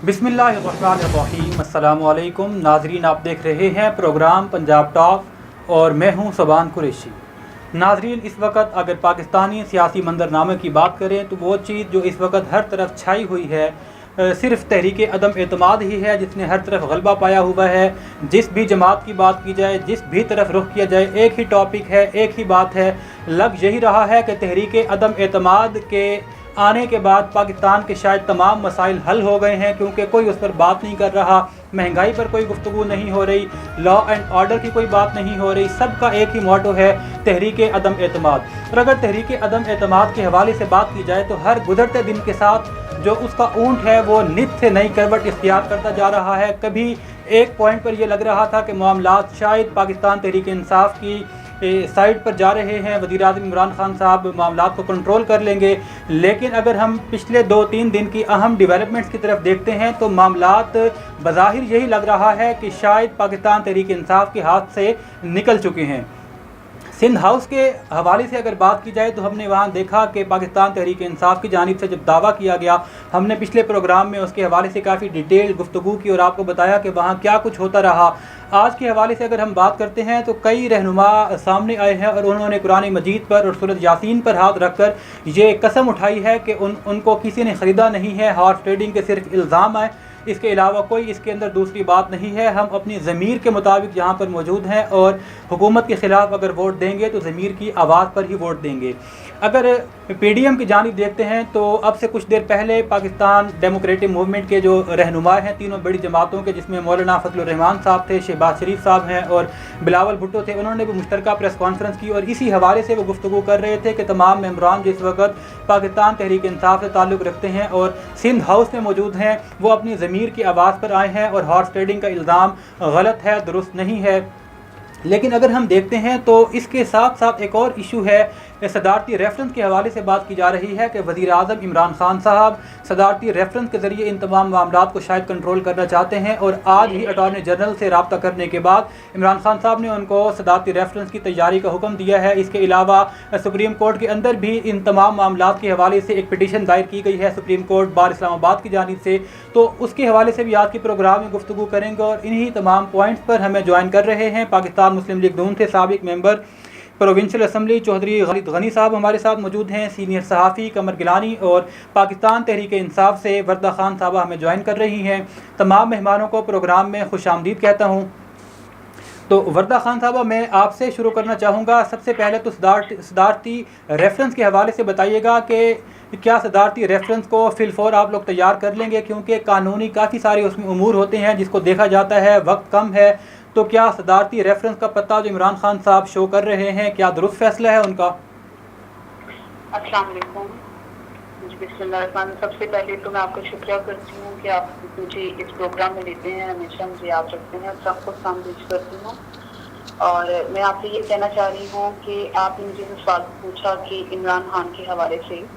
बिस्मिल्लाहिर्रहमानिर्रहीम। अस्सलामु अलैकुम नाजरीन, आप देख रहे हैं प्रोग्राम पंजाब टॉक और मैं हूं सबान कुरैशी। नाजरीन, इस वक्त अगर पाकिस्तानी सियासी मंजरनामे की बात करें तो वो चीज़ जो इस वक्त हर तरफ छाई हुई है सिर्फ तहरीक अदम एतमाद ही है, जिसने हर तरफ गलबा पाया हुआ है। जिस भी जमात की बात की जाए, जिस भी तरफ रुख किया जाए, एक ही टॉपिक है, एक ही बात है। लग यही रहा है कि तहरीक अदम एतमाद के आने के बाद पाकिस्तान के शायद तमाम मसाइल हल हो गए हैं, क्योंकि कोई उस पर बात नहीं कर रहा। महंगाई पर कोई गुफ्तगू नहीं हो रही, लॉ एंड ऑर्डर की कोई बात नहीं हो रही। सबका एक ही मोटो है, तहरीक अदम एतमाद। और अगर तहरीक अदम एतमाद के हवाले से बात की जाए तो हर गुजरते दिन के साथ जो उसका ऊँट है वो नित से नई करवट इख्तियार करता जा रहा है। कभी एक पॉइंट पर यह लग रहा था कि मामलात शायद पाकिस्तान तहरीक इंसाफ की साइड पर जा रहे हैं, वज़ीर आज़म इमरान खान साहब मामलात को कंट्रोल कर लेंगे। लेकिन अगर हम पिछले 2-3 दिन की अहम डेवलपमेंट्स की तरफ देखते हैं तो मामलात बज़ाहिर यही लग रहा है कि शायद पाकिस्तान तहरीक इंसाफ के हाथ से निकल चुके हैं। सिंध हाउस के हवाले से अगर बात की जाए तो हमने वहाँ देखा कि पाकिस्तान तहरीक इंसाफ की जानिब से जब दावा किया गया, हमने पिछले प्रोग्राम में उसके हवाले से काफ़ी डिटेल गुफ्तगू की और आपको बताया कि वहाँ क्या कुछ होता रहा। आज के हवाले से अगर हम बात करते हैं तो कई रहनुमा सामने आए हैं और उन्होंने कुरान मजीद पर और सूरत यासीन पर हाथ रख कर ये कसम उठाई है कि उनको किसी ने ख़रीदा नहीं है। हॉर्स ट्रेडिंग के सिर्फ इल्ज़ाम है, इसके अलावा कोई इसके अंदर दूसरी बात नहीं है। हम अपनी ज़मीर के मुताबिक यहाँ पर मौजूद हैं और हुकूमत के ख़िलाफ़ अगर वोट देंगे तो ज़मीर की आवाज़ पर ही वोट देंगे। अगर PDM की जानिब देखते हैं तो अब से कुछ देर पहले पाकिस्तान डेमोक्रेटिक मूवमेंट के जो रहनुमा हैं तीनों बड़ी जमातों के, जिसमें मौलाना फजलुर रहमान साहब थे, शहबाज शरीफ साहब हैं और बिलावल भुट्टो थे, उन्होंने भी मुश्तरका प्रेस कॉन्फ्रेंस की और इसी हवाले से वो गुफ्तगू कर रहे थे कि तमाम मेंबरान जिस वक्त पाकिस्तान तहरीक इंसाफ से ताल्लुक़ रखते हैं और सिंध हाउस में मौजूद हैं, वो अपनी ज़मीर की आवाज़ पर आए हैं और हॉर्स ट्रेडिंग का इल्ज़ाम गलत है, दुरुस्त नहीं है। लेकिन अगर हम देखते हैं तो इसके साथ साथ एक और इशू है, सदारती रेफरेंस के हवाले से बात की जा रही है कि वज़ीर आज़म इमरान खान साहब सदारती रेफरेंस के ज़रिए इन तमाम मामलात को शायद कंट्रोल करना चाहते हैं। और आज ही अटॉर्नी जनरल से रब्ता करने के बाद इमरान खान साहब ने उनको सदारती रेफरेंस की तैयारी का हुक्म दिया है। इसके अलावा सुप्रीम कोर्ट के अंदर भी इन तमाम मामलात के हवाले से एक पिटीशन दायर की गई है सुप्रीम कोर्ट बार इस्लामाबाद की जानिब से, तो उसके हवाले से भी आज के प्रोग्राम में गुफ्तगू करेंगे। और इन्हीं तमाम पॉइंट्स पर हमें ज्वाइन कर रहे हैं पाकिस्तान मुस्लिम लीग नून से साबिक member provincial assembly Chaudhry Khalid Ghani साहब हमारे साथ मौजूद हैं, सीनियर सहाफ़ी कमर गिलानी, और पाकिस्तान तहरीक इंसाफ से वर्दा खान साहबा हमें ज्वाइन कर रही हैं। तमाम मेहमानों को प्रोग्राम में खुशामदीद कहता हूँ। तो वर्दा खान साहबा, मैं आपसे शुरू करना चाहूँगा। सबसे पहले तो सदारती रेफरेंस के हवाले से बताइएगा कि क्या सदारती रेफरेंस को फिलफौर आप लोग तैयार कर लेंगे, क्योंकि कानूनी काफ़ी सारे उसमें उमूर होते हैं जिसको देखा जाता है, वक्त कम है। तो क्या सदारती रेफरेंस का पत्ता जो इमरान खान साहब शो कर रहे हैं, क्या दुरुस्त फैसला है उनका? अस्सलाम वालेकुम। बिस्मिल्लाह। सबसे पहले तो मैं आपका शुक्रिया करती हूँ कि आप मुझे इस प्रोग्राम में लेते हैं, हमेशा मुझे याद रखते हैं, सबको सामने करती हूँ। और मैं आपसे ये कहना चाह रही हूँ कि आपने मुझे जो सवाल पूछा कि इमरान खान के हवाले से,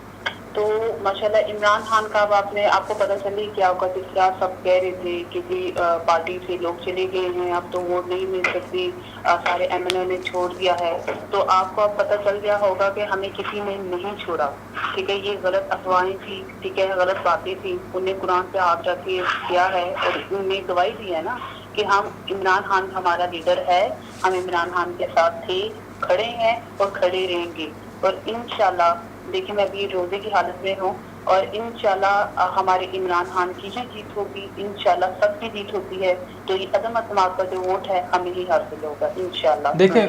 तो माशाल्लाह इमरान खान का आपको पता चली कि आपका तीसरा सब कह रहे थे कि पार्टी से लोग चले गए हैं, अब तो वोट नहीं मिल सकती, सारे MNA ने छोड़ दिया है। तो आपको अब पता चल गया होगा कि हमें किसी ने नहीं छोड़ा, ठीक है। ये गलत अफवाहें थी, ठीक है, गलत बातें थी। उन्हें कुरान पे हाथ रख के किया है और उन्हें गवाही दी है ना कि हम इमरान खान हमारा लीडर है, हम इमरान खान के साथ थे, खड़े हैं और खड़े रहेंगे। और इंशाल्लाह देखिए, मैं अभी रोजे की हालत में हूँ और इंशाल्लाह हमारे इमरान खान की ही जीत होगी, इंशाल्लाह सबकी जीत होती है। तो ये अदम अतमाद का जो वोट है हमें ही हासिल होगा इंशाल्लाह। देखिए,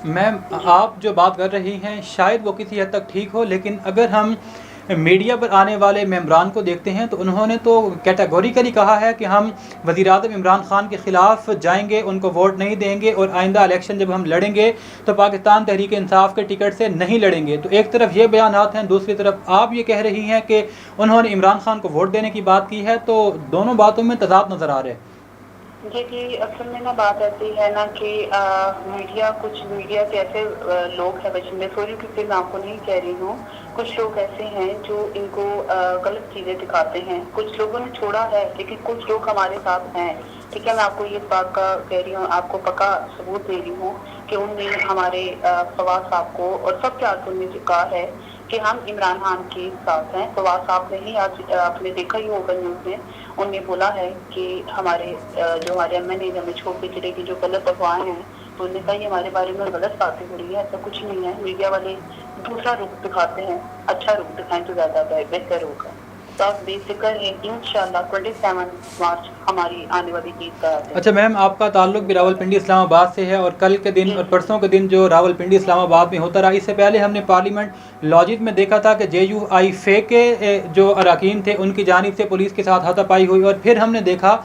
मैं आप जो बात कर रही हैं शायद वो किसी हद तक ठीक हो, लेकिन अगर हम मीडिया पर आने वाले मेंबरान को देखते हैं तो उन्होंने तो कैटेगोरिकली कहा है कि हम वज़ीर आज़म इमरान खान के ख़िलाफ़ जाएंगे, उनको वोट नहीं देंगे और आइंदा इलेक्शन जब हम लड़ेंगे तो पाकिस्तान तहरीक इंसाफ के टिकट से नहीं लड़ेंगे। तो एक तरफ ये बयानात हैं, दूसरी तरफ आप ये कह रही हैं कि उन्होंने इमरान खान को वोट देने की बात की है, तो दोनों बातों में तज़ाद नज़र आ रहे हैं। जी, असल में ना बात ऐसी है ना कि कुछ मीडिया के ऐसे लोग हैं, वैसे मैं सॉरी क्योंकि मैं आपको नहीं कह रही हूँ, कुछ लोग ऐसे हैं जो इनको गलत चीज़ें दिखाते हैं। कुछ लोगों ने छोड़ा है लेकिन कुछ लोग हमारे साथ हैं, ठीक है। मैं आपको ये बात का कह रही हूँ, आपको पक्का सबूत दे रही हूँ कि उनने हमारे फवाद साहब को और सब के हाथ उनने जो कहा है کہ ہم عمران خان کے ساتھ ہیں. فواد صاحب نے ہی آج آپ نے دیکھا ہی ہوگا نیوز میں انہوں نے بولا ہے کہ ہمارے جو ہمارے ایم این اے ہمیں چھوڑ کے چلے گی جو غلط افواہیں ہیں تو انہوں نے کہا یہ ہمارے بارے میں غلط باتیں ہو رہی ہیں. ایسا کچھ نہیں ہے. میڈیا والے دوسرا رخ دکھاتے ہیں. اچھا رخ دکھائیں تو زیادہ بہتر ہوگا. تو آپ بے فکر ہیں انشاءاللہ 27 مارچ ہماری آنے والی عید کا ہے. اچھا میم، آپ کا تعلق بھی راولپنڈی اسلام آباد سے ہے اور کل کے دن اور پرسوں کے دن جو راولپنڈی اسلام آباد میں ہوتا رہا، اس سے پہلے ہم نے پارلیمنٹ لاجد میں دیکھا تھا کہ جے یو آئی فے کے جو اراکین تھے ان کی جانب سے پولیس کے ساتھ ہاتھا پائی ہوئی، اور پھر ہم نے دیکھا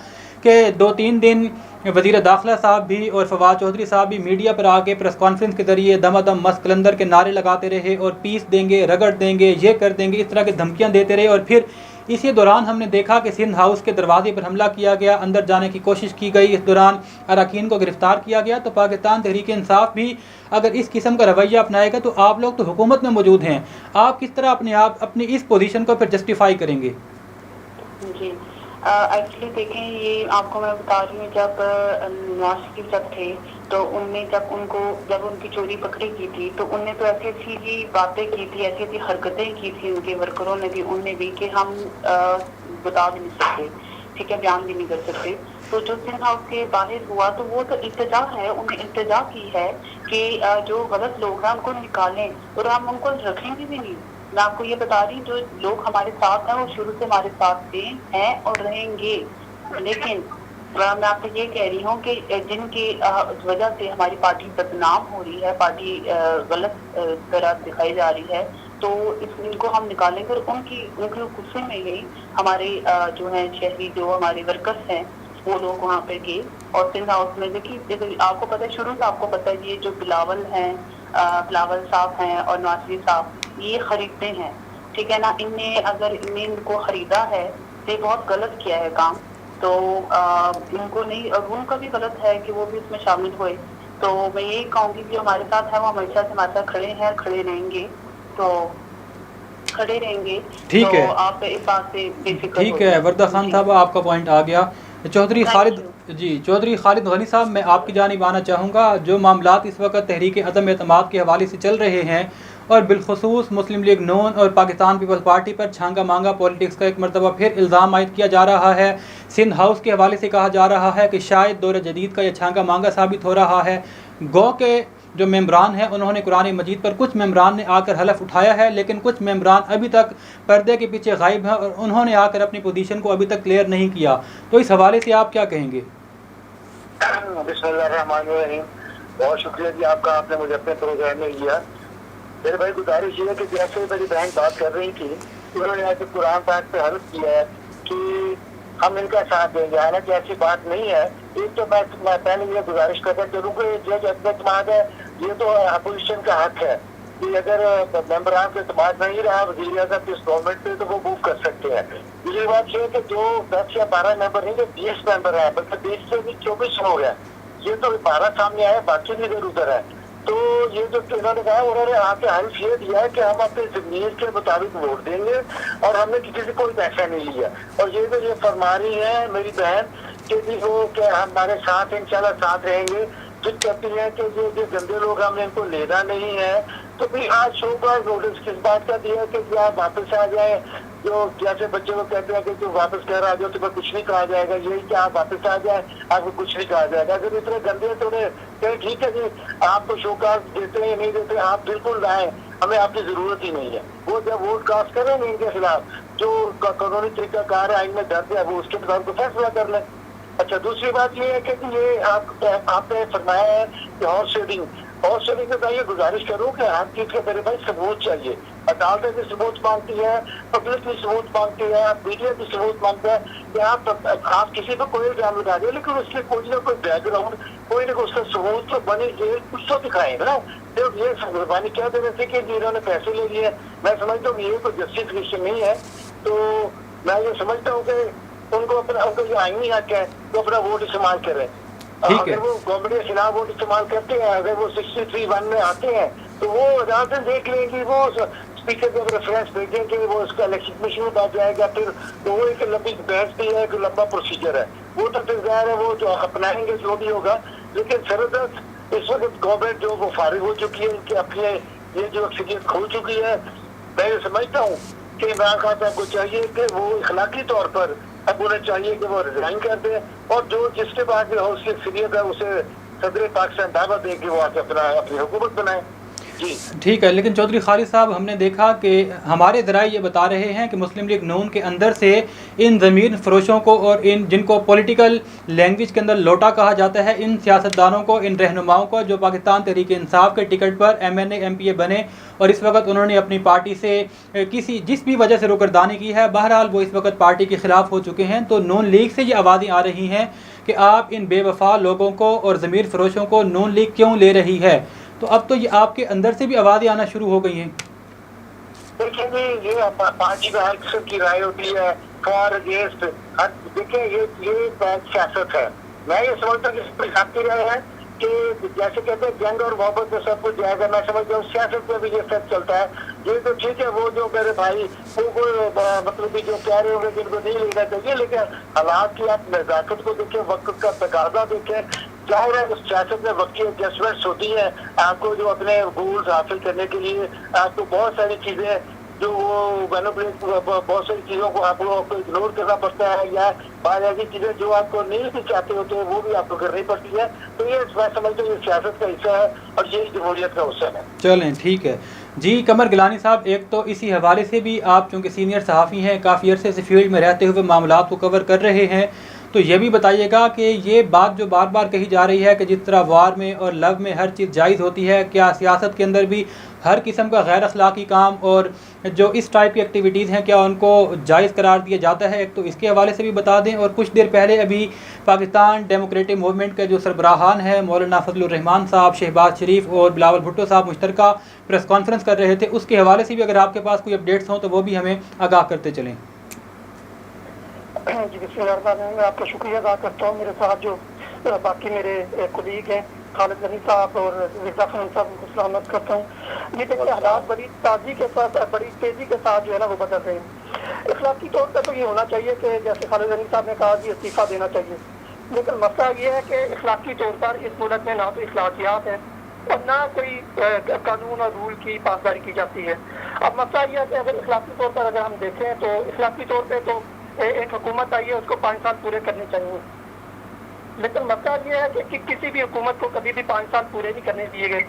کہ 2-3 دن وزیر داخلہ صاحب بھی اور فواد چودھری صاحب بھی میڈیا پر آ کے پریس کانفرنس کے ذریعے دم دم مست کلندر کے نعرے لگاتے رہے اور پیس دیں گے، رگڑ دیں گے، یہ کر دیں گے، اس طرح کی دھمکیاں دیتے رہے. اور پھر اسی دوران ہم نے دیکھا کہ سندھ ہاؤس کے دروازے پر حملہ کیا گیا، اندر جانے کی کوشش کی گئی، اس دوران اراکین کو گرفتار کیا گیا. تو پاکستان تحریک انصاف بھی اگر اس قسم کا رویہ اپنائے گا تو آپ لوگ تو حکومت میں موجود ہیں، آپ کس طرح اپنی اس پوزیشن کو پھر جسٹیفائی کریں گے؟ جی ایکچولی دیکھیں، یہ آپ کو میں بتا رہی ہوں، جب نواز شریف جب تھے تو ان نے جب ان کی چوری پکڑی کی تھی تو ان نے تو ایسی ایسی باتیں کی تھی، ایسی ایسی حرکتیں کی تھی ان کے ورکروں نے بھی، ان نے بھی، کہ ہم بتا بھی نہیں سکتے، ٹھیک ہے، بیان بھی نہیں کر سکتے. تو جو سندھ ہاؤس کے باہر ہوا تو وہ تو التجا ہے، انہیں التجا کی ہے کہ جو غلط لوگ ہیں ان کو نکالیں اور ہم ان کو رکھیں گے بھی نہیں. میں آپ کو یہ بتا رہی ہوں، جو لوگ ہمارے ساتھ ہیں وہ شروع سے ہمارے ساتھ تھے، ہیں اور رہیں گے. لیکن میں آپ سے یہ کہہ رہی ہوں کہ جن کی وجہ سے ہماری پارٹی بدنام ہو رہی ہے، پارٹی غلط طرح دکھائی جا رہی ہے، تو ان کو ہم نکالیں گے. ان کے غصے میں ہی ہمارے جو ہیں شہری جو ہمارے ورکرس ہیں وہ لوگ وہاں پہ گئے اور سندھ ہاؤس میں دیکھیے، آپ کو پتہ ہے شروع سے آپ کو پتہ ہے یہ جو بلاول ہیں، بلاول صاحب ہیں اور نواز شریف صاحب یہ خریدتے ہیں، ٹھیک ہے نا. اگر ان کو خریدا ہے تو بہت غلط کیا ہے کام. تو ان کو نہیں، اور ان کا بھی غلط ہے کہ وہ بھی اس میں شامل ہوئے. تو میں یہی کہوں گی کہ ہمارے ساتھ ہے وہ ہمیشہ سے ہمارے ساتھ کھڑے ہیں، کھڑے رہیں گے. تو کھڑے رہیں گے. ٹھیک ہے، تو آپ اس بات سے بے فکر ہو ٹھیک ہے وردہ خان صاحب، آپ کا پوائنٹ آ گیا. چودھری خالد غنی صاحب، میں آپ کی جانب آنا چاہوں گا. جو معاملات اس وقت تحریک عدم اعتماد کے حوالے سے چل رہے ہیں اور بالخصوص مسلم لیگ نون اور پاکستان پیپلز پارٹی پر چھانگا مانگا پولیٹکس کا ایک مرتبہ پھر الزام عائد کیا جا رہا ہے. سندھ ہاؤس کے حوالے سے کہا جا رہا ہے کہ شاید دور جدید کا یہ چھانگا مانگا ثابت ہو رہا ہے. گو کے جو ممبران ہیں انہوں نے قرآن مجید پر، کچھ ممبران نے آ کر حلف اٹھایا ہے لیکن کچھ ممبران ابھی تک پردے کے پیچھے غائب ہیں اور انہوں نے آ کر اپنی پوزیشن کو ابھی تک کلیئر نہیں کیا. تو اس حوالے سے آپ کیا کہیں گے؟ بسم اللہ الرحمن الرحیم. بہت شکریہ جی آپ کا، آپ نے مجھے اپنے پروگرام میں لیا. میرے بھائی گزارش یہ ہے کہ جیسے میری بہن بات کر رہی تھی، انہوں نے ایسے قرآن پاک پہ حلف کیا ہے کہ ہم ان کا ساتھ دیں گے، حالانکہ ایسی بات نہیں ہے. ایک تو میں پہلے یہ گزارش کرتا چلوں کہ جو اعتماد ہے یہ تو اپوزیشن کا حق ہے کہ اگر ممبران کو اعتماد نہیں رہا وزیر اعظم کی اس گورنمنٹ پہ تو وہ موو کر سکتے ہیں. دوسری بات یہ ہے کہ جو 10 یا 12 ممبر نہیں، جو 20 ممبر ہیں، بلکہ 20 سے بھی 24 ہو گئے، یہ تو 12 سامنے آئے، باقی بھی ادھر ادھر ہے. تو یہ جو انہوں نے کہا، انہوں نے آ کے حلف یہ دیا ہے کہ ہم اپنی ضمیر کے مطابق ووٹ دیں گے اور ہم نے کسی سے کوئی پیسہ نہیں لیا. اور یہ جو یہ فرما رہی ہے میری بہن کہ وہ کہ ہمارے ساتھ انشاءاللہ ساتھ رہیں گے، جس کہتی ہیں کہ جو گندے لوگ ہم نے ان کو لینا نہیں ہے. تو پھر آج شو کا نوٹس کس بات کا دیا کہ آپ واپس آ جائیں، جو جیسے بچے کو کہتے ہیں کہ جو واپس کہہ رہا جو تمہیں کچھ نہیں کہا جائے گا، یہی کہ آپ واپس آ جائیں، آپ کو کچھ نہیں کہا جائے گا. اگر اتنے گندے تو کہ ٹھیک ہے جی آپ کو شو کاسٹ دیتے ہیں نہیں دیتے، آپ بالکل لائیں، ہمیں آپ کی ضرورت ہی نہیں ہے. وہ جب ووٹ کاسٹ کریں گے ان کے خلاف جو قانونی طریقہ کار ہے، آئین میں درج ہے، وہ اس کے مطابق کو فیصلہ کر لیں. اچھا دوسری بات یہ ہے کہ یہ آپ نے فرمایا ہے کہ ہارس ریڈنگ میں یہ گزارش کروں کہ ہر چیز کے میرے بھائی ثبوت چاہیے. عدالتیں بھی ثبوت مانگتی ہے، پبلک بھی ثبوت مانگتی ہے، میڈیا بھی ثبوت مانگتا ہے کہ آپ کسی پہ کوئی الزام لگا دیں لیکن اس کے کوئی نہ کوئی بیک گراؤنڈ، کوئی نہ کوئی اس کا ثبوت تو بنے، کچھ تو دکھائیں نا. جب یہ قربانی کیا دینے سے کہ انہوں نے پیسے لے لیے، میں سمجھتا ہوں یہ کوئی جسٹیفیکیشن نہیں ہے. تو میں یہ سمجھتا ہوں کہ ان کو جو آئینی حق ہے وہ اپنا ووٹ استعمال کریں. اگر وہ گورنمنٹ کے خلاف ووٹ استعمال کرتے ہیں، اگر وہ 63(1) میں آتے ہیں تو وہ عدالتیں دیکھ لیں گی، وہ اسپیکر کو ریفرنس بھیجیں گے، وہ اس کا الیکشن کمیشن میں بات جائے گا. پھر وہ ایک لمبی بحث بھی ہے، ایک لمبا پروسیجر ہے، وہ تو پھر ظاہر ہے وہ جو اپنائیں گے جو بھی ہوگا. لیکن سردست اس وقت گورنمنٹ جو وہ فارغ ہو چکی ہے، ان کے اپنے یہ جو اکثریت کھو چکی ہے، मैं ये समझता हूँ कि इमरान खान साहब को चाहिए कि वो इखलाकी तौर पर अब उन्हें चाहिए कि वो रिजाइन कर दे और जो जिसके पास भी हाउस की अक्सरियत है उसे सदर पाकिस्तान दावत दे कि वो आके अपनी हुकूमत बनाए। जी ठीक है, लेकिन चौधरी खालिद साहब हमने देखा कि हमारे ज़राए ये बता रहे हैं कि मुस्लिम लीग नून के अंदर से इन ज़मीन फरोशों को और इन जिनको पॉलिटिकल लैंग्वेज के अंदर लोटा कहा जाता है, इन सियासतदानों को, इन रहनुमाओं को जो पाकिस्तान तहरीक इंसाफ के टिकट पर MNA MPA बने और इस वक्त उन्होंने अपनी पार्टी से जिस भी वजह से रुकरदानी की है, बहरहाल वो इस वक्त पार्टी के ख़िलाफ़ हो चुके हैं। तो नून लीग से ये आवाज़ें आ रही हैं कि आप इन बेवफा लोगों को और ज़मीर फरोशों को नून लीग क्यों ले रही है। तो अब तो ये आपके अंदर से भी आवाज़ें आना शुरू हो गई हैं। देखिए जी, ये पार्टी का हर किस्म की राय होती है, फॉर अगेंस्ट। देखिए ये सियासत है। मैं ये समझता हूँ कि आपकी राय है कि जैसे कहते हैं जंग और मोहब्बत में सब कुछ जाएगा, मैं समझता हूँ सियासत में भी ये सब चलता है। ये तो ठीक है, वो जो मेरे भाई वो मतलब जो कह रहे होंगे जिनको नहीं लेना चाहिए, लेकिन हालात की आप नज़ाकत को देखें, वक्त का तकाजा देखें। जाहिर है उस सियासत में वक्त की एडजस्टमेंट्स होती है। आपको जो अपने गोल्स हासिल करने के लिए आपको बहुत सारी चीज़ें जो वो बहुत सारी चीज़ों को आपको इग्नोर करना पड़ता है, या बाद ऐसी चीज़ें जो आपको नहीं भी चाहते होते हैं वो भी आपको करनी पड़ती है। तो ये मैं समझता हूँ ये सियासत का हिस्सा है और ये जमहूरियत का हुस्न है। चलें ठीक है जी। कमर गिलानी साहब, एक तो इसी हवाले से भी आप चूँकि सीनियर सहाफ़ी हैं, काफ़ी अरसे से फील्ड में रहते हुए मामलात को कवर कर रहे हैं, तो ये भी बताइएगा कि ये बात जो बार बार कही जा रही है कि जिस तरह वार में और लव में हर चीज़ जायज़ होती है, क्या सियासत के अंदर भी हर किस्म का गैर अखलाकी काम और जो इस टाइप की एक्टिविटीज़ हैं क्या उनको जायज़ करार दिया जाता है? एक तो इसके हवाले से भी बता दें। और कुछ देर पहले अभी पाकिस्तान डेमोक्रेटिक मूवमेंट के जो सरबराहान हैं मौलाना फजलुर रहमान साहब, शहबाज शरीफ और बिलावल भुट्टो साहब मुश्तरका प्रेस कॉन्फ्रेंस कर रहे थे, उसके हवाले से भी अगर आपके पास कोई अपडेट्स हों तो वो भी हमें आगाह करते चलें। जी बिस्मिल्लाह, मैं आपका शुक्रिया अदा करता हूँ। मेरे साथ जो बाकी मेरे कोलीग हैं खालिद गनी साहब और रिजा खान साहब, उनको सलामत करता हूँ। ये देखिए हालात बड़ी ताज़गी के साथ, बड़ी तेज़ी के साथ जो है ना वो बदल रहे हैं। इखलाकी तौर पर तो ये होना चाहिए कि जैसे खालिद गनी साहब ने कहा कि इस्तीफ़ा देना चाहिए, लेकिन मसला ये है कि इखलाकी तौर पर इस मुल्क में ना तो इखलाकियात है और ना कोई कानून और रूल की पासदारी की जाती है। अब मसला ये है कि अगर इखलाकी तौर पर अगर हम देखें तो इखलाकी तौर पर तो एक हुकूमत आई है, उसको 5 साल पूरे करने चाहिए, लेकिन मसला ये है कि किसी भी हुकूमत को कभी भी 5 साल पूरे नहीं करने दिए गए।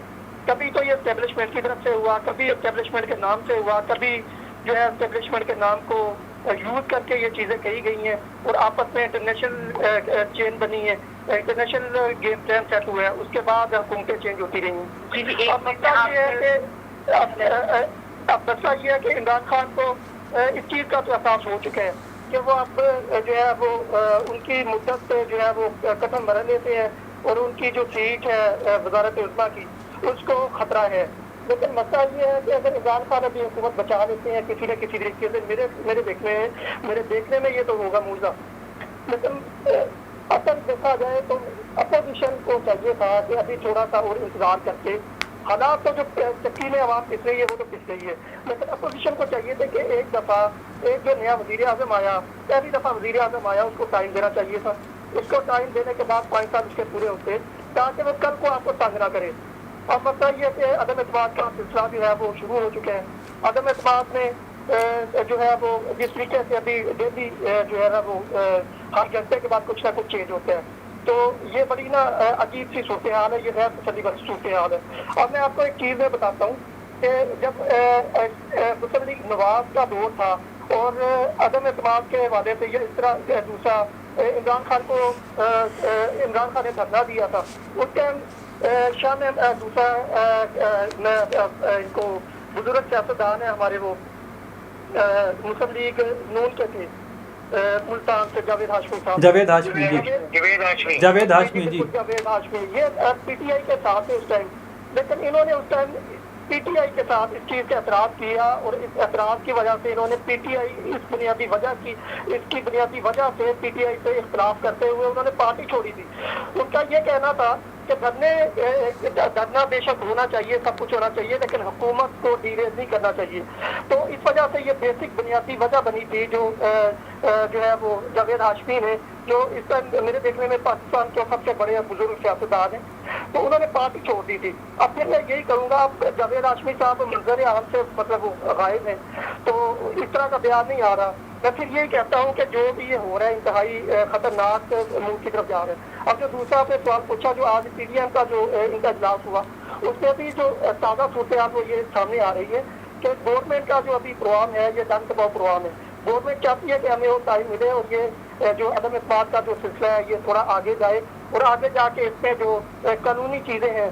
कभी तो ये एस्टेब्लिशमेंट की तरफ से हुआ, कभी एस्टेब्लिशमेंट के नाम से हुआ, कभी जो है एस्टेब्लिशमेंट के नाम को यूज करके ये चीज़ें कही गई हैं और आपस में इंटरनेशनल चेन बनी है, इंटरनेशनल गेम प्लान सेट हुआ है, उसके बाद हुकूमतें चेंज होती रही हैं। अब मसला ये है कि इमरान खान को इस चीज़ का तो एहसास हो चुका है कि वो अब जो है वो उनकी मुद्दत जो है वो खत्म मर लेते हैं और उनकी जो सीट है वजारत उज़्मा की उसको खतरा है। लेकिन मसला ये है कि अगर इमरान खान अभी हुकूमत बचा लेते हैं किसी न किसी तरीके से, मेरे देखने में ये तो होगा मूजा। लेकिन असल देखा जाए तो अपोजिशन को चाहिए था कि अभी थोड़ा सा और इंतजार करके, हालात तो जो चक्की में आवाम पिस रही है वो तो पिस रही है, लेकिन अपोजिशन को चाहिए था कि एक दफ़ा एक जो नया वज़ीर आज़म आया, पहली दफ़ा वज़ीर आज़म आया, उसको टाइम देना चाहिए था। उसको टाइम देने के बाद 5 साल उसके पूरे होते ताकि वो कल को आपको तंग ना करे। अब मसला ये है कि अदम एतमाद का सिलसिला जो है वो शुरू हो चुका है। अदम एतमाद में जो है वो जिस तरीके से अभी डेली जो है ना वो हर घंटे के बाद कुछ ना कुछ चेंज होता है, तो ये बड़ी ना अजीब सी सूरत हाल है, ये गैर तसल्ली बख्श सूरत हाल है। अब मैं आपको एक चीज़ में बताता हूँ कि जब मुस्लिम लीग नवाज का दौर था और अदम एतमाद के हवाले से ये इस तरह दूसरा इमरान खान ने धरना दिया था, उस टाइम शाह में दूसरा इनको बुजुर्ग सियासतदान है हमारे, वो मुस्लिम लीग नून के थे मुल्तान से जावेद हाशमी साहब, जावेद हाशमी जी, ये PTI के साथ है उस टाइम, लेकिन इन्होंने उस टाइम PTI के साथ इस चीज़ का एतराज़ किया और इस एतराज़ की वजह से इन्होंने PTI इसकी बुनियादी वजह से PTI से इख्तिलाफ करते हुए उन्होंने पार्टी छोड़ी थी। उनका ये कहना था कि धरना बेशक होना चाहिए, सब कुछ होना चाहिए, लेकिन हुकूमत को डीरेज नहीं करना चाहिए। तो इस वजह से ये बेसिक बुनियादी वजह बनी थी जो है वो जावेद हाशमी ने, जो इस टाइम मेरे देखने में पाकिस्तान के सबसे बड़े बुजुर्ग सियासतदान हैं, तो उन्होंने पार्टी छोड़ दी थी। अब फिर मैं यही कहूँगा, अब जावेद हाशमी साहब मंजर आम से मतलब वो गायब हैं, तो इस तरह का बयान नहीं आ रहा। मैं फिर यही कहता हूँ कि जो भी ये हो रहा है इंतहाई खतरनाक मुल्क की तरफ जा रहे हैं। अब जो दूसरा आपने सवाल पूछा, जो आज PDM का जो इनका इजलास हुआ, उसमें भी जो ताज़ा सूरत वो ये सामने आ रही है कि गवर्नमेंट का जो अभी प्रोग्राम है ये दंग दबाव प्रोग्राम है। गवर्नमेंट चाहती है कि हमें वो टाइम मिले और ये जो अदम इत्मीनान का जो सिलसिला है ये थोड़ा आगे जाए, और आगे जाके इसमें जो कानूनी चीज़ें हैं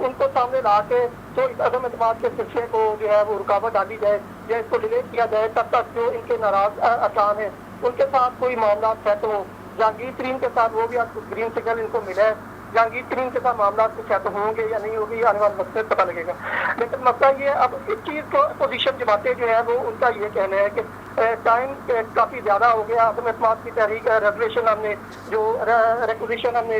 उनको सामने ला के तो इस अदम इत्मीनान के सिलसिले को जो है वो रुकावट डाली जाए या इसको डिले किया जाए, तब तक जो इनके नाराज अरकान हैं उनके साथ कोई मामला सेट हो। जहांगीर तरीन के साथ वो भी आज ग्रीन सिग्नल इनको मिला है, जहांगीर तरीन के साथ मामला कुछ सेट होंगे या नहीं होगी आने वाले वक्त में पता लगेगा। लेकिन मसला ये अब इस चीज़ को अपोजिशन जमातें जो है वो उनका ये कहना है कि टाइम काफ़ी ज़्यादा हो गया। अदम इत्मीनान की तहरीक रेजोल्यूशन हमने जो रिक्विजिशन हमने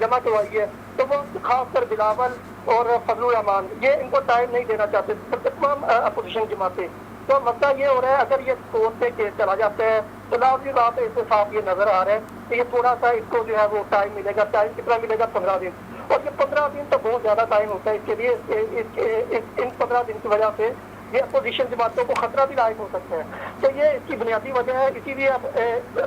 जमा करवाई है, तो वो खासकर बिलावल और फजलुर रहमान ये इनको टाइम नहीं देना चाहते तमाम अपोजिशन जमातें। तो मसला ये हो रहा है, अगर ये कोर्ट पे केस चला जाता है तो लाजमी बात है, इससे साफ ये नजर आ रहा है कि ये थोड़ा सा इसको जो है वो टाइम मिलेगा। टाइम कितना मिलेगा? 15 दिन। और ये 15 दिन तो बहुत ज़्यादा टाइम होता है इसके लिए। इन 15 दिन की वजह से ये अपोजिशन जमातों को खतरा भी लायक हो सकता है। तो ये इसकी बुनियादी वजह है। इसीलिए अब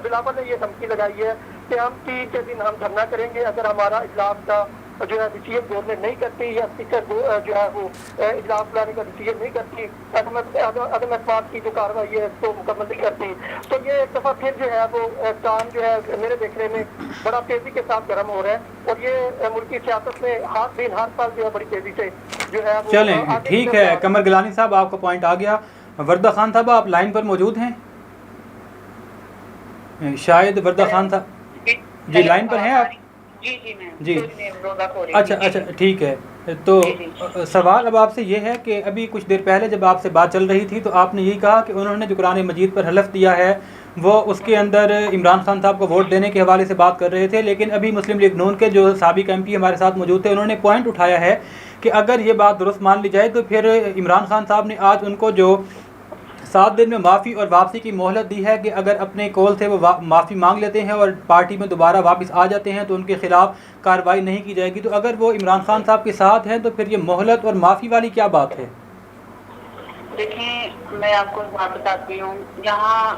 बिलावल ने ये धमकी लगाई है कि हम 30 के दिन हम धरना करेंगे अगर हमारा इजलास का जो है डिसीजन गवर्नमेंट नहीं करती या स्पीकर जो है वो इजलास बुलाने का डिसीजन नहीं करती, अदम इत्मीनान की जो कार्रवाई है इसको मुकम्मल नहीं करती, तो ये एक दफ़ा फिर जो है वो काम जो है मेरे देखने में बड़ा तेज़ी के साथ गर्म हो रहा है। और ये मुल्की सियासत में हर साल जो है बड़ी तेज़ी से जो है वो चलें, ठीक है। कमर गिलानी साहब, आपका पॉइंट आ गया। वर्दा खान साहब, आप लाइन पर मौजूद हैं? शायद वर्दा खान साहब जी लाइन पर हैं आप? जी अच्छा, ठीक है। तो सवाल अब आपसे ये है कि अभी कुछ देर पहले जब आपसे बात चल रही थी तो आपने यही कहा कि उन्होंने जो कुरान मजीद पर हलफ दिया है वो उसके अंदर इमरान खान साहब को वोट देने के हवाले से बात कर रहे थे। लेकिन अभी मुस्लिम लीग नून के जो साबिक MP हमारे साथ मौजूद थे, उन्होंने पॉइंट उठाया है कि अगर ये बात दुरुस्त मान ली जाए तो फिर इमरान खान साहब ने आज उनको जो 7 दिन में माफ़ी और वापसी की मोहलत दी है कि अगर अपने कॉल से वो माफ़ी मांग लेते हैं और पार्टी में दोबारा वापस आ जाते हैं तो उनके खिलाफ कार्रवाई नहीं की जाएगी। तो अगर वो इमरान खान साहब के साथ हैं तो फिर ये मोहलत और माफ़ी वाली क्या बात है? देखिए, मैं आपको एक बात बताती हूँ। यहाँ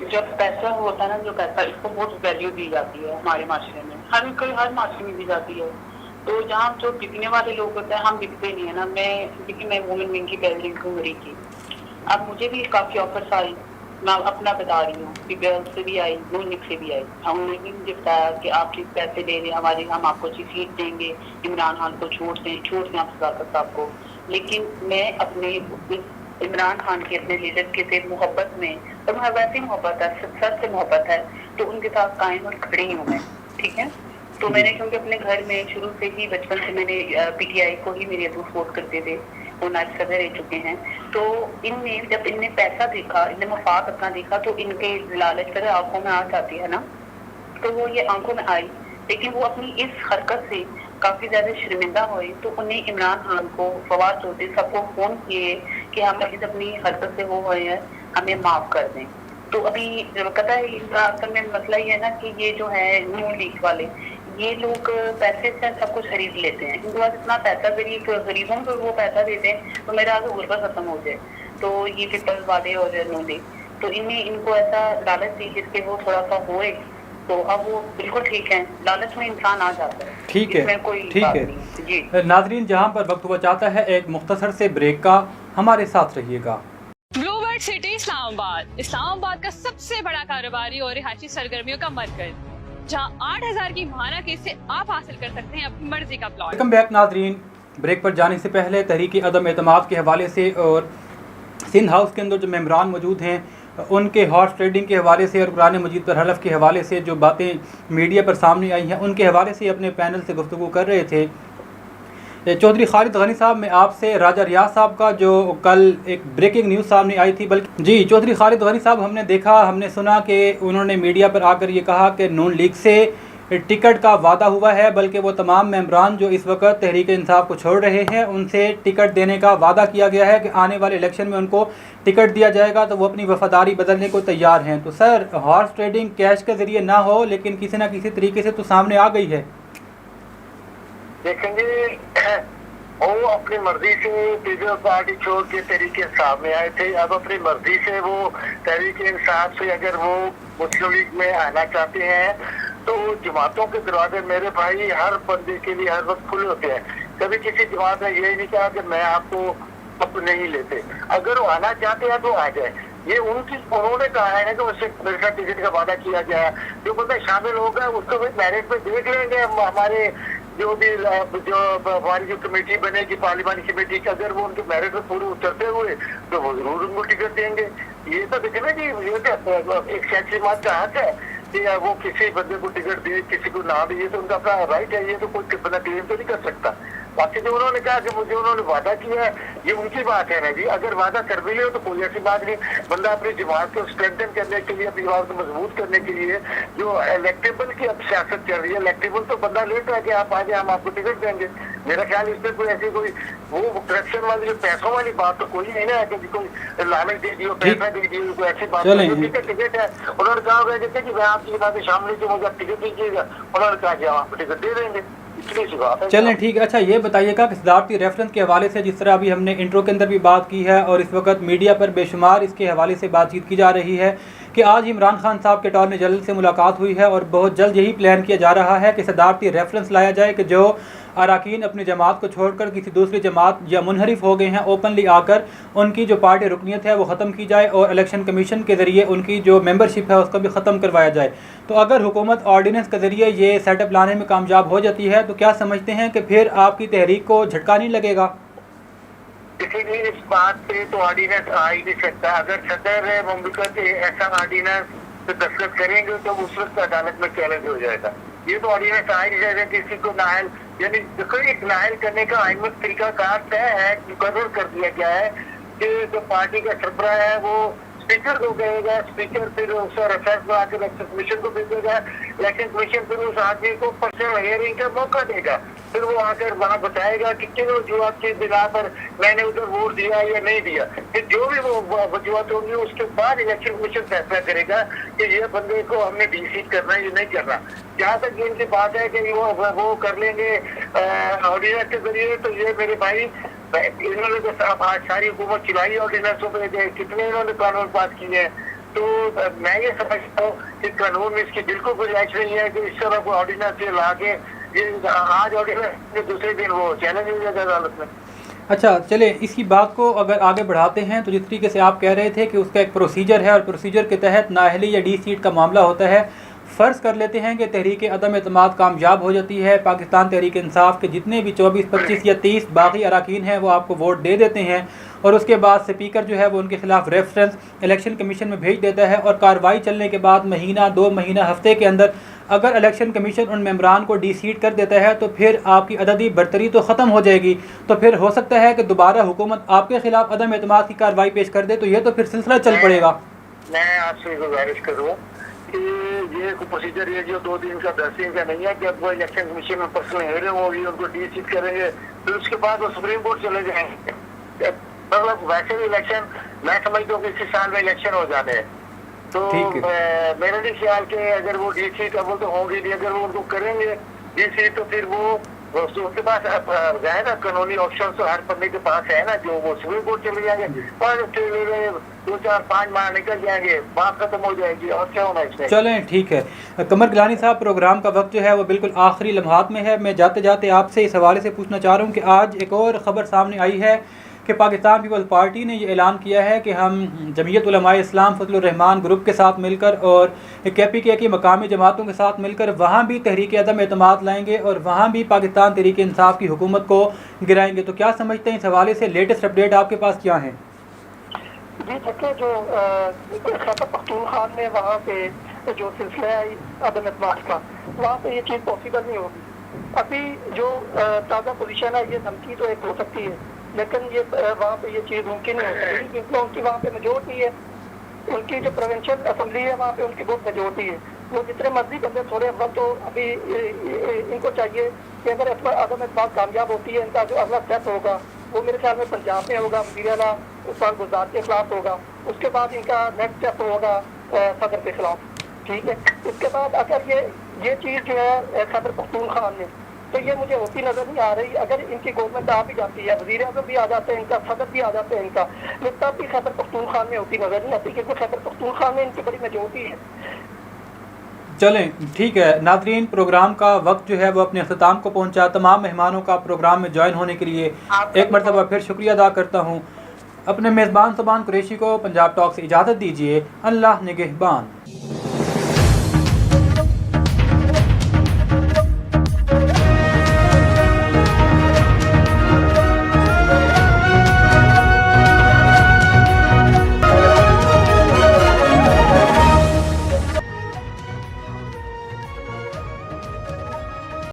जब पैसा होता है ना, जो पैसा, इसको बहुत वैल्यू दी जाती है हमारे माशरे में, हर माशरे में दी जाती है। तो जहाँ जो बिकने वाले लोग होते हैं, हम बिकते नहीं है ना। मैं वुमेन विंग की प्रेसिडेंट हूँ मरी की। अब मुझे भी काफ़ी ऑफर्स आई, मैं अपना बता रही हूँ कि गर्ल्स से भी आई, नूनिक से भी आई। उन्होंने भी मुझे बताया कि आप ठीक पैसे दे रहे हैं, हम आपको अच्छी सीट देंगे, इमरान खान को छोड़ दें आप सदाकत साहब को। लेकिन मैं अपने इमरान खान के अपने लीडर के से मोहब्बत में, और मुझे वैसी मोहब्बत है, सच से मोहब्बत है, तो उनके साथ कायम और खड़ी हूँ मैं, ठीक है। तो मैंने, क्योंकि अपने घर में शुरू से ही बचपन से मैंने PTI को ही मेरे अबू सपोर्ट करते थे, वो नायब सदर रह चुके हैं। तो इनने जब इनने पैसा देखा, इनने मफाद अपना देखा, तो इनके लालच पर आंखों में आ जाती है ना, तो वो ये आंखों में आई। लेकिन वो अपनी इस हरकत से काफ़ी ज़्यादा शर्मिंदा हुए, तो उन्हें इमरान खान को, फवाद चौधरी सबको फ़ोन किए कि हम इस अपनी हरकत से वो हुए हैं, हमें माफ़ कर दें। तो अभी पता है असल में मसला ये है ना कि ये जो है न्यू लीग वाले, ये लोग पैसे से सब कुछ खरीद लेते हैं। इनके पास इतना पैसा, गरीबों को वो पैसा देते हैं तो मेरा आगे गुर्बत खत्म हो जाए। तो ये पीपल्स वाले और न्यू लीग, तो इनको ऐसा लालच दी जिसके वो थोड़ा सा होए, तो अब वो बिल्कुल ठीक है, लालच में इंसान आ जाता है। ठीक है, ठीक है जी। नाजरीन, जहाँ पर वक्त हुआ चाहता है एक मुख्तसर से ब्रेक का, हमारे साथ रहिएगा। ब्लूबर्ड सिटी इस्लामाबाद का सबसे बड़ा कारोबारी और रिहायशी सरगर्मियों का मरकज, जहां 8,000 की माहाना किस्त से आप हासिल कर सकते हैं अपनी मर्जी का प्लॉट। वेलकम बैक नाजरीन। ब्रेक पर जाने से पहले तहरीक अदम एतमाद के हवाले से और सिंध हाउस के अंदर जो मेम्बरान मौजूद हैं उनके हॉर्स ट्रेडिंग के हवाले से और कुरान मजीद पर हलफ के हवाले से जो बातें मीडिया पर सामने आई हैं उनके हवाले से अपने पैनल से गुफ्तगू कर रहे थे। चौधरी खालिद गनी साहब, मैं आपसे राजा रियाज साहब का जो कल एक ब्रेकिंग न्यूज़ सामने आई थी, बल्कि जी चौधरी खालिद गनी साहब, हमने सुना कि उन्होंने मीडिया पर आकर ये कहा कि नून लीग से टिकट का वादा हुआ है, बल्कि वो तमाम मेंबरान जो इस वक्त तहरीक इंसाफ को छोड़ रहे हैं उनसे टिकट देने का वादा किया गया है कि आने वाले इलेक्शन में उनको टिकट दिया जाएगा, तो वो अपनी वफादारी बदलने को तैयार हैं। तो सर, हॉर्स ट्रेडिंग कैश के ज़रिए ना हो लेकिन किसी न किसी तरीके से तो सामने आ गई है। देखेंगे वो अपनी मर्जी से पीपल्स पार्टी छोड़ के तहरीक इंसाफ में आए थे। अब अपनी मर्जी से वो तहरीक इंसाफ से अगर वो मुस्लिम लीग में आना चाहते हैं तो जमातों के दरवाजे मेरे भाई हर बंदे के लिए हर वक्त खुले होते हैं। कभी किसी जमात ने यही नहीं कहा कि मैं आपको अब नहीं लेते। अगर वो आना चाहते हैं तो आ जाए। ये उन्होंने कहा है कि उससे मेरे साथ टिकट का वादा किया गया है। जो बंदा शामिल होगा उसको भी मैरिट में देख लेंगे। हमारे जो हमारी जो कमेटी बनेगी पार्लिमानी कमेटी की, अगर वो उनके मेरिट में पूरे उतरते हुए तो वो जरूर उनको टिकट देंगे। ये तो देखे ना जी, ये तो एक सियासी जमात का हक है कि वो किसी बंदे को टिकट दे किसी को ना दे, ये तो उनका अपना राइट है। ये तो कोई बंदा क्लेम तो नहीं कर सकता। बाकी जो उन्होंने कहा कि मुझे उन्होंने वादा किया है ये उनकी बात है ना जी। अगर वादा कर भी ले तो कोई ऐसी बात नहीं। बंदा अपनी जमात को स्ट्रेंथन करने के लिए, अपनी जमात को मजबूत करने के लिए जो इलेक्टेबल की अब सियासत चल रही है, इलेक्टेबल तो बंदा लेता है कि आप आ जाए हम आपको टिकट देंगे। मेरा ख्याल इसमें कोई ऐसी कोई वो करप्शन वाली जो पैसों वाली बात तो कोई नहीं है कि कोई लालच दे दियो पैसा दे दियो, कोई ऐसी बात नहीं। टिकट है उन्होंने कहा होगा जैसे कि मैं आपकी बातें शामिल जो मुझे टिकट दीजिएगा, उन्होंने कहा कि हम आपको टिकट दे देंगे। चलें ठीक है। अच्छा ये बताइएगा कि सदारती रेफरेंस के हवाले से जिस तरह अभी हमने इंट्रो के अंदर भी बात की है और इस वक्त मीडिया पर बेशुमार इसके हवाले से बातचीत की जा रही है कि आज इमरान खान साहब के अटॉर्नी जनरल से मुलाकात हुई है और बहुत जल्द यही प्लान किया जा रहा है कि सदारती रेफरेंस लाया जाए कि जो अरकान अपनी जमात को छोड़कर किसी दूसरी जमात या मुनहरिफ हो गए हैं ओपनली आकर उनकी जो पार्टी रुकनीत है वो ख़त्म की जाए और इलेक्शन कमीशन के ज़रिए उनकी जो मेंबरशिप है उसको भी ख़त्म करवाया जाए। तो अगर हुकूमत ऑर्डिनेंस के ज़रिए ये सेटअप लाने में कामयाब हो जाती है तो क्या समझते हैं कि फिर आपकी तहरीक को झटका नहीं लगेगा? इसीलिए इस बात पे तो ऑर्डिनेंस आ ही नहीं सकता। अगर सदर मुमलिकत ऐसा ऑर्डिनेंस तो दस्तखत करेंगे तो उस वक्त अदालत में चैलेंज हो जाएगा। ये तो ऑर्डिनेंस आ ही नहीं जाएगा। किसी को नाहल यानी देखो एक नाहल करने का आइनमत तरीकाकार तय है, मुकर्रर कर दिया गया है कि जो पार्टी का सरबराह है वो स्पीकर को कहेगा, स्पीकर फिर उसका रेफरेंस में आकर इलेक्शन कमीशन को भेजेगा, इलेक्शन कमीशन फिर उस आदमी को पर्सनल हियरिंग का मौका देगा। फिर वो आकर वहाँ बताएगा कि किन वजूहत की बिना पर मैंने उधर वोट दिया या नहीं दिया। फिर जो भी वो वजूहत होंगी उसके बाद इलेक्शन कमीशन फैसला करेगा कि ये बंदे को हमने डीसीट करना है या नहीं करना। जहाँ तक इनकी बात है कि वो कर लेंगे ऑर्डिनेंस के जरिए, तो ये मेरे भाई इन्होंने तो आज सारी हुकूमत चलाई ऑर्डिनेंसों पे, कितने इन्होंने कानून पास किए हैं। तो मैं ये समझता हूँ कि कानून में इसकी बिल्कुल गुंजाइश नहीं है कि इस तरह को ऑर्डिनेंस ये ला के ये आज ऑर्डिनेंस दूसरे दिन वो चैलेंज हो जाएगा अदालत में। अच्छा चले इसी बात को अगर आगे बढ़ाते हैं तो जिस तरीके से आप कह रहे थे कि उसका एक प्रोसीजर है और प्रोसीजर के तहत नाअहली या डी सीट का मामला होता है। फ़र्ज़ कर लेते हैं कि तहरीक अदम एतमाद कामयाब हो जाती है, पाकिस्तान तहरीक इंसाफ के जितने भी 24, 25 या 30 बाकी अरकान हैं वो आपको वोट दे देते हैं और उसके बाद स्पीकर जो है वो उनके खिलाफ रेफरेंस इलेक्शन कमीशन में भेज देता है और कार्रवाई चलने के बाद महीना 2 महीना हफ्ते के अंदर अगर इलेक्शन कमीशन उन मेम्बरान को डीसीट कर देता है तो फिर आपकी अददी बरतरी तो ख़त्म हो जाएगी। तो फिर हो सकता है कि दोबारा हुकूमत आपके खिलाफ अदम एतमाद की कार्रवाई पेश कर दे, तो ये तो फिर सिलसिला चल पड़ेगा। मैं आपसे गुजारिश करूँ कि ये प्रोसीजर ये जो 2 दिन का 10 दिन का नहीं है कि अब वो इलेक्शन कमीशन में पर्सनल हियरिंग होगी, उनको डीसीट करेंगे, फिर उसके बाद वो सुप्रीम कोर्ट चले जाएंगे। मतलब वैसे भी इलेक्शन मैं समझता हूँ कि इसी साल में इलेक्शन हो जाने हैं। तो मेरा नहीं ख्याल कि अगर वो डीसीट अब तो होंगे नहीं, अगर वो उनको करेंगे डीसीट तो फिर वो उसके पास जाए ना कानूनी ऑप्शन तो हर बंदे के पास है ना, जो वो सुप्रीम कोर्ट चले जाएंगे और 2, 4, 5 माह निकल जाएंगे, बात खत्म हो जाएगी और क्या होना इसमें। चलें ठीक है। कमर गिलानी साहब प्रोग्राम का वक्त जो है वो बिल्कुल आखिरी लम्हात में है। मैं जाते जाते आपसे इस हवाले से पूछना चाह रहा हूँ कि आज एक और ख़बर सामने आई है कि पाकिस्तान पीपल्स पार्टी ने ये ऐलान किया है कि हम जमीयत उलमाए इस्लाम फजलुर रहमान ग्रुप के साथ मिलकर और KPK की मकामी जमातों के साथ मिलकर वहाँ भी तहरीक अदम एतमाद लाएंगे और वहाँ भी पाकिस्तान तहरीक इंसाफ की हुकूमत को गिराएंगे। तो क्या समझते हैं इस हवाले से? लेटेस्ट अपडेट आपके पास क्या है? जी देखिए, जो खैबर पख्तूनख्वा में वहाँ पे जो सिलसिला है अदम एतमाद का, वहाँ पे ये चीज़ पॉसिबल नहीं होगी। अभी जो ताज़ा पोजीशन है, ये धमकी तो एक हो सकती है लेकिन ये वहाँ पे ये चीज़ मुमकिन नहीं हो सकती क्योंकि उनकी वहाँ पे मेजोरिटी है। उनकी जो प्रोविंशियल असम्बली है वहाँ पे उनकी बहुत मेजोरिटी है। वो जितने मर्जी बंदे थोड़े वक्त, तो अभी इनको चाहिए कि अगर अदम एतमाद कामयाब होती है, इनका जो अगला स्टेप होगा वो मेरे ख्याल में पंजाब में होगा, वज़ीर आला उस्मान गुलजार के खिलाफ होगा। उसके बाद इनका नेक्स्ट स्टेप होगा सदर के खिलाफ। ठीक है, उसके बाद अगर ये चीज़ जो है खैबर पख्तूनख्वा में تو یہ مجھے ہوتی نظر نہیں آ رہی. اگر ان کی گورنمنٹ آ بھی جاتی ہے, وزیر اعظم بھی آ جاتے ہیں ان کا, صدر بھی آ جاتے ہیں ان کا, تب بھی خیبر پختونخوا میں ہوتی نظر نہیں آتی, کیونکہ خیبر پختونخوا میں ان کی بڑی میجورٹی ہے. چلیں ٹھیک ہے ناظرین, پروگرام کا وقت جو ہے وہ اپنے اختتام کو پہنچا. تمام مہمانوں کا پروگرام میں جوائن ہونے کے لیے ایک مرتبہ پھر شکریہ ادا کرتا ہوں. اپنے میزبان صبان قریشی کو پنجاب ٹاک سے اجازت دیجیے. اللہ نگہبان.